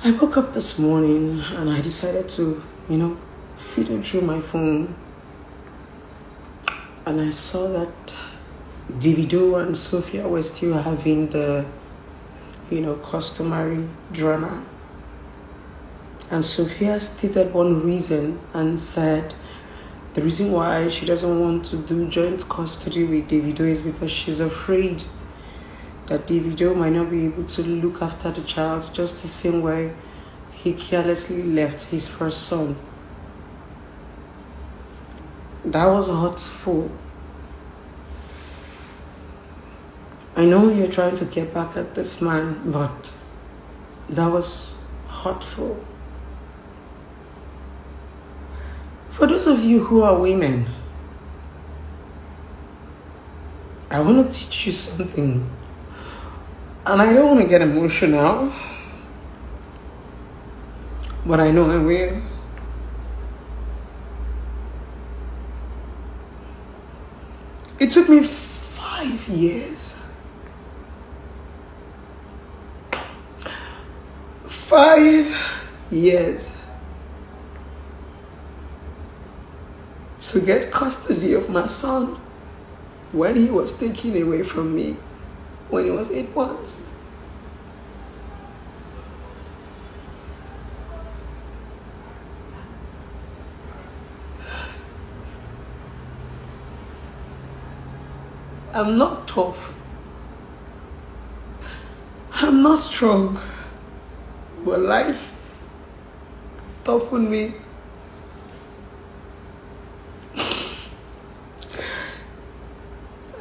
I woke up this morning and I decided to, feed it through my phone. And I saw that Davido and Sophia were still having the, customary drama. And Sophia stated one reason and said the reason why she doesn't want to do joint custody with Davido is because she's afraid that Davido might not be able to look after the child just the same way he carelessly left his first son. That was hurtful. I know you're trying to get back at this man, but that was hurtful. For those of you who are women, I want to teach you something. And I don't want to get emotional, but I know I will. It took me 5 years. 5 years to get custody of my son when he was taken away from me when he was 8 months. I'm not tough. I'm not strong. But life toughened me.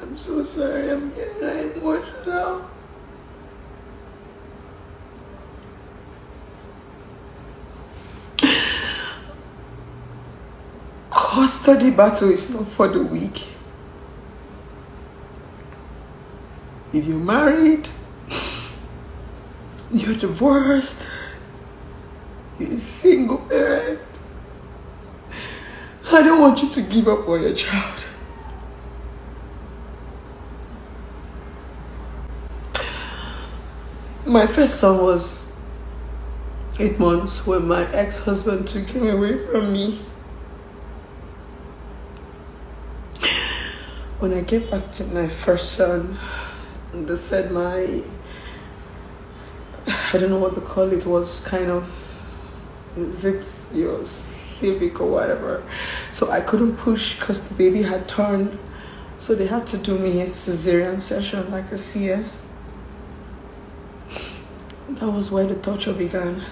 I'm so sorry, I'm getting emotional. Custody battle is not for the weak. If you're married, you're divorced, you're a single parent, I don't want you to give up on your child. My first son was 8 months when my ex-husband took him away from me. When I get back to my first son, they said I don't know what to call it, was kind of civic or whatever. So I couldn't push because the baby had turned. So they had to do me a cesarean session, like a CS. That was where the torture began.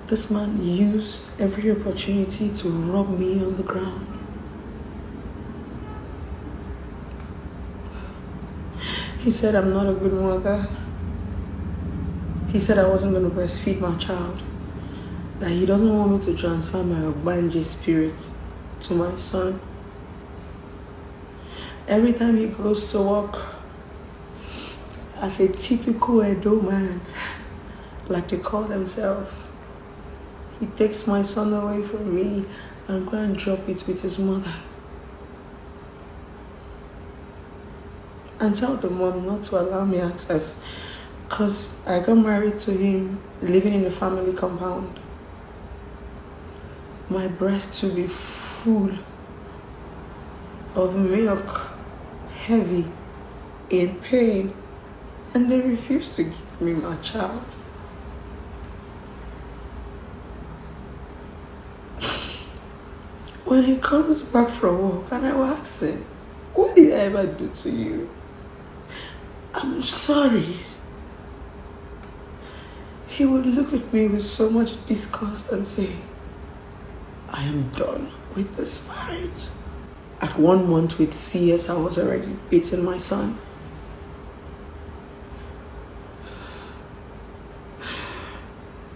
This man used every opportunity to rub me on the ground. He said I'm not a good mother. He said I wasn't going to breastfeed my child. That he doesn't want me to transfer my Ogbanje spirit to my son. Every time he goes to work, as a typical Edo man, like they call themselves, he takes my son away from me and go and drop it with his mother. And tell the mom not to allow me access because I got married to him living in a family compound. My breast will be full of milk, heavy, in pain, and they refuse to give me my child. When he comes back from work and I will ask him, what did I ever do to you? I'm sorry. He would look at me with so much disgust and say, I am done with this marriage. At 1 month with CS, I was already beating my son.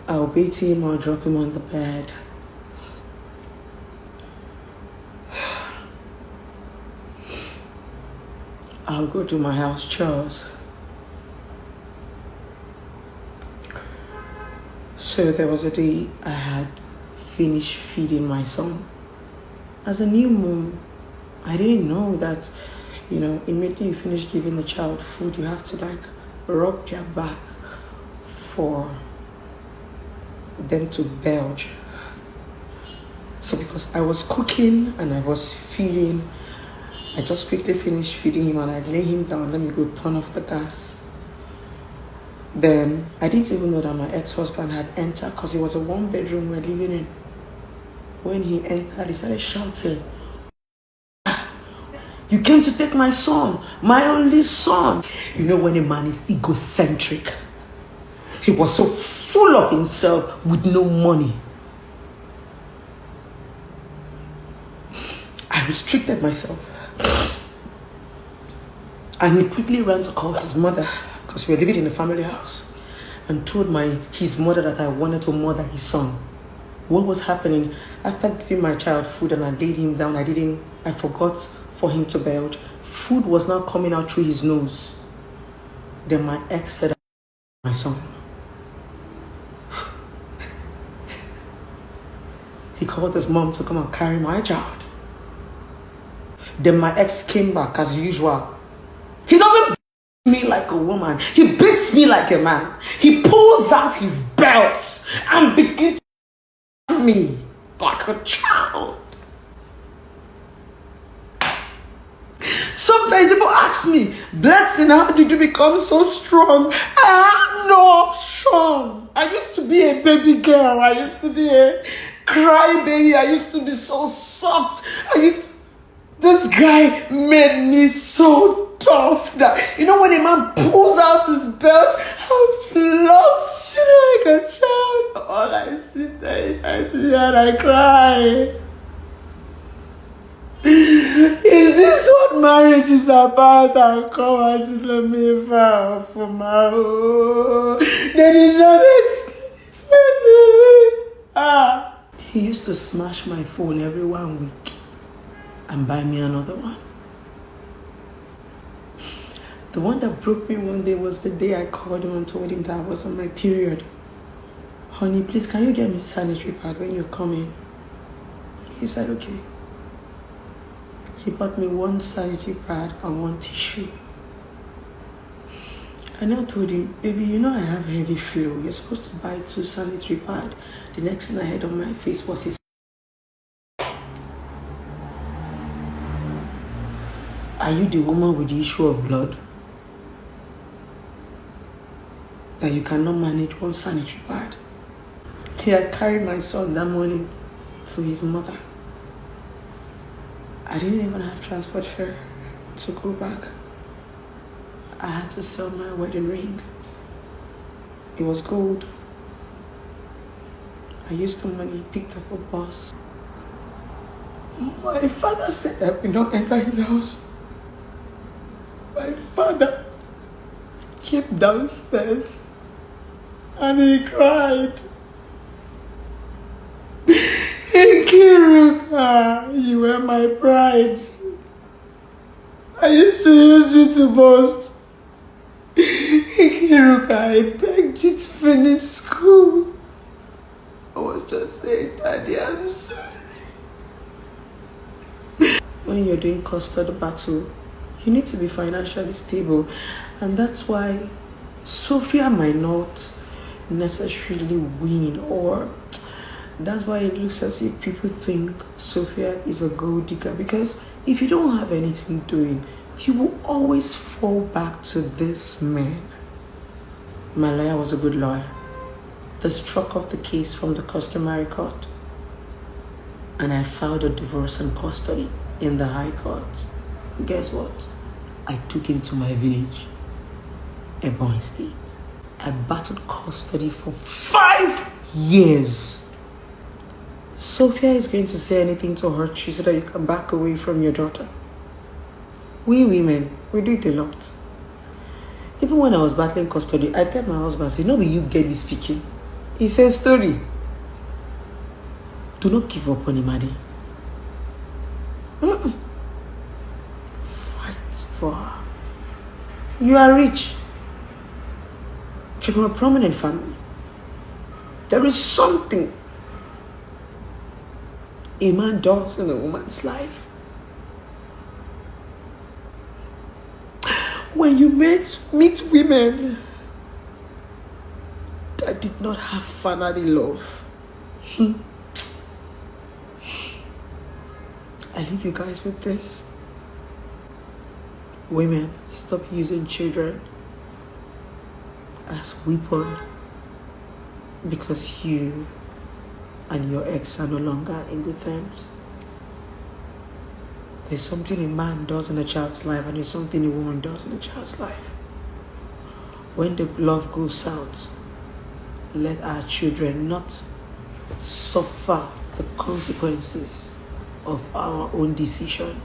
I'll beat him or drop him on the bed. I'll go do my house chores. So there was a day I had finished feeding my son. As a new mom, I didn't know that, immediately you finish giving the child food, you have to rub their back for them to belch. So because I was cooking and I was feeding, I just quickly finished feeding him and I lay him down. Let me go turn off the gas. Then I didn't even know that my ex-husband had entered because it was a one-bedroom we're living in. When he entered, he started shouting, "You came to take my son, my only son." You know when a man is egocentric, he was so full of himself with no money. I restricted myself. And he quickly ran to call his mother, because we were living in a family house, and told his mother that I wanted to murder his son. What was happening? After giving my child food and I laid him down, I forgot for him to belch. Food was now coming out through his nose. Then my ex said, "My son." He called his mom to come and carry my child. Then my ex came back as usual. He doesn't beat me like a woman. He beats me like a man. He pulls out his belt and begins to beat me like a child. Sometimes people ask me, "Blessing, how did you become so strong?" I had no option. I used to be a baby girl. I used to be a cry baby. I used to be so soft. This guy made me so tough that, when a man pulls out his belt, I flops like a child. All I sit and I cry. Is this what marriage is about? I come and let me vow for my own. They did not expect me. He used to smash my phone every 1 week and buy me another one. The one that broke me one day was the day I called him and told him that I was on my period. "Honey, please, can you get me sanitary pad when you're coming?" He said, "Okay." He bought me one sanitary pad and one tissue. And I told him, "Baby, I have heavy flu. You're supposed to buy 2 sanitary pads." The next thing I had on my face was his. Are you the woman with the issue of blood? That you cannot manage one sanitary pad? He had carried my son that morning to his mother. I didn't even have transport fare to go back. I had to sell my wedding ring. It was gold. I used the money, picked up a bus. My father said I would not enter his house. My father came downstairs and he cried. "Nkiruka, you were my pride. I used to use you to boast. Nkiruka, I begged you to finish school. I was just saying, Daddy, I'm sorry." When you're doing custody battle, you need to be financially stable. And that's why Sophia might not necessarily win, or that's why it looks as if people think Sophia is a gold digger, because if you don't have anything doing, you will always fall back to this man. My lawyer was a good lawyer. They struck off the case from the customary court, and I filed a divorce and custody in the High Court. Guess what? I took him to my village, Ebonyi State. I battled custody for 5 years. Sophia is going to say anything to hurt you so that you can back away from your daughter. We women, we do it a lot. Even when I was battling custody, I tell my husband, "Say, no, you get this speaking." He says, "Story. Do not give up on him, Adi. Fight for her. You are rich. You're from a prominent family. There is something a man does in a woman's life. When you meet women that did not have family love, I leave you guys with this. Women, stop using children as weapon because you and your ex are no longer in good terms. There's something a man does in a child's life and there's something a woman does in a child's life. When the love goes south, let our children not suffer the consequences of our own decision.